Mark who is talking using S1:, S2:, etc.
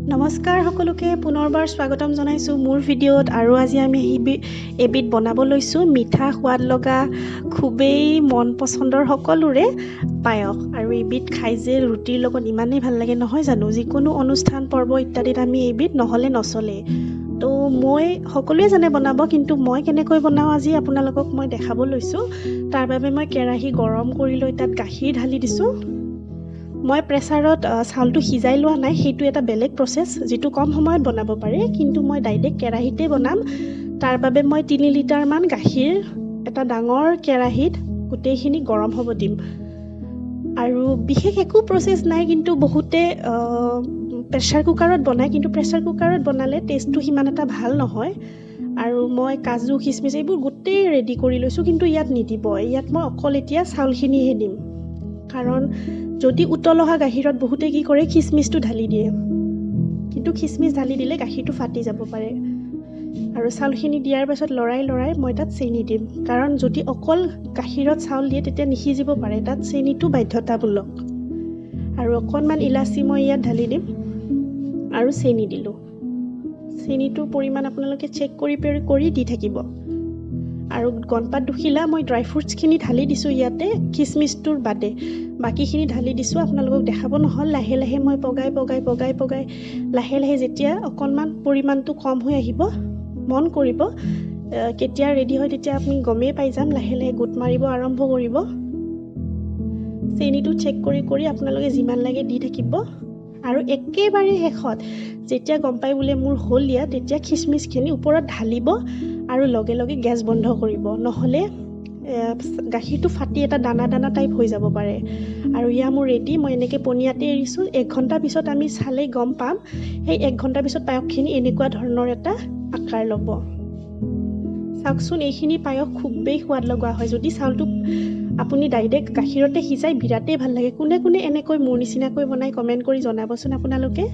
S1: নমস্কাৰ সকলোকে পুনৰবাৰ স্বাগতম জনাইছোঁ মোৰ ভিডিঅ'ত আৰু আজি আমি এবিধ বনাব লৈছোঁ মিঠা সোৱাদ লগা খুবেই মন পছন্দৰ সকলোৰে পায়স আৰু এবিধ খাই যে ৰুটিৰ লগত ইমানেই ভাল লাগে নহয় জানো যিকোনো অনুষ্ঠান পৰ্ব ইত্যাদিত আমি এবিধ নহ'লে নচলে তো মই সকলোৱে জানে বনাব কিন্তু মই কেনেকৈ বনাওঁ আজি আপোনালোকক মই দেখাব লৈছোঁ তাৰ বাবে মই কেৰাহী গৰম কৰি লৈ তাত গাখীৰ ঢালি দিছোঁ মই প্ৰেছাৰত চাউলটো সিজাই লোৱা নাই সেইটো এটা বেলেগ প্ৰচেছ যেটো কম সময়ত বনাব পাৰে কিন্তু মই ডাইৰেক্ট কেৰাহীতে বনাম তাৰ বাবে মই 3 লিটাৰ মান গাখীৰ এটা ডাঙৰ কেৰাহীত গোটেইখিনি গৰম হ'ব দিম আৰু বিশেষ একো প্ৰচেছ নাই কিন্তু বহুতে প্ৰেছাৰ কুকাৰত বনায় কিন্তু প্ৰেছাৰ কুকাৰত বনালে টেষ্টটো সিমান এটা ভাল নহয় আৰু মই কাজু কিচমিচ এইবোৰ গোটেই ৰেডি কৰি লৈছোঁ কিন্তু ইয়াত নিদিব ইয়াত মই অকল এতিয়া চাউলখিনিহে দিম কাৰণ যদি উতল অহা গাখীৰত বহুতে কি কৰে কিচমিচটো ঢালি দিয়ে কিন্তু কিচমিচ ঢালি দিলে গাখীৰটো ফাটি যাব পাৰে আৰু চাউলখিনি দিয়াৰ পাছত লৰাই মই তাত চেনি দিম কাৰণ যদি অকল গাখীৰত চাউল দিয়ে তেতিয়া নিসিজিব পাৰে তাত চেনিটো বাধ্যতামূলক আৰু অকণমান ইলাচি মই ইয়াত ঢালি দিম আৰু চেনি দিলোঁ চেনিটোৰ পৰিমাণ আপোনালোকে চেক কৰি দি থাকিব আৰু গণপাত দুখিলা মই ড্ৰাই ফ্ৰুটছখিনি ঢালি দিছোঁ ইয়াতে কিচমিচটোৰ বাদে বাকিখিনি ঢালি দিছোঁ আপোনালোকক দেখাব নহ'ল লাহে লাহে মই পগাই লাহে লাহে যেতিয়া অকণমান পৰিমাণটো কম হৈ আহিব মন কৰিব কেতিয়া ৰেডি হয় তেতিয়া আপুনি গমেই পাই যাম লাহে লাহে গোট মাৰিব আৰম্ভ কৰিব চেনিটো চেক কৰি আপোনালোকে যিমান লাগে দি থাকিব আৰু একেবাৰে শেষত যেতিয়া গম পাই বোলে মোৰ হ'ল ইয়াত তেতিয়া কিচমিচখিনি ওপৰত ঢালিব আৰু লগে লগে গেছ বন্ধ কৰিব নহ'লে গাখীৰটো ফাটি এটা দানা টাইপ হৈ যাব পাৰে আৰু ইয়া মোৰ ৰেডি মই এনেকৈ পনীয়াতে এৰিছোঁ 1 ঘণ্টা পিছত আমি চালে গম পাম সেই 1 ঘণ্টা পিছত পায়সখিনি এনেকুৱা ধৰণৰ এটা আকাৰ ল'ব চাওকচোন এইখিনি পায়স খুবেই সোৱাদ লগা হয় যদি চাউলটো আপুনি ডাইৰেক্ট গাখীৰতে সিজাই বিৰাটেই ভাল লাগে কোনে এনেকৈ মোৰ নিচিনাকৈ বনাই কমেণ্ট কৰি জনাবচোন আপোনালোকে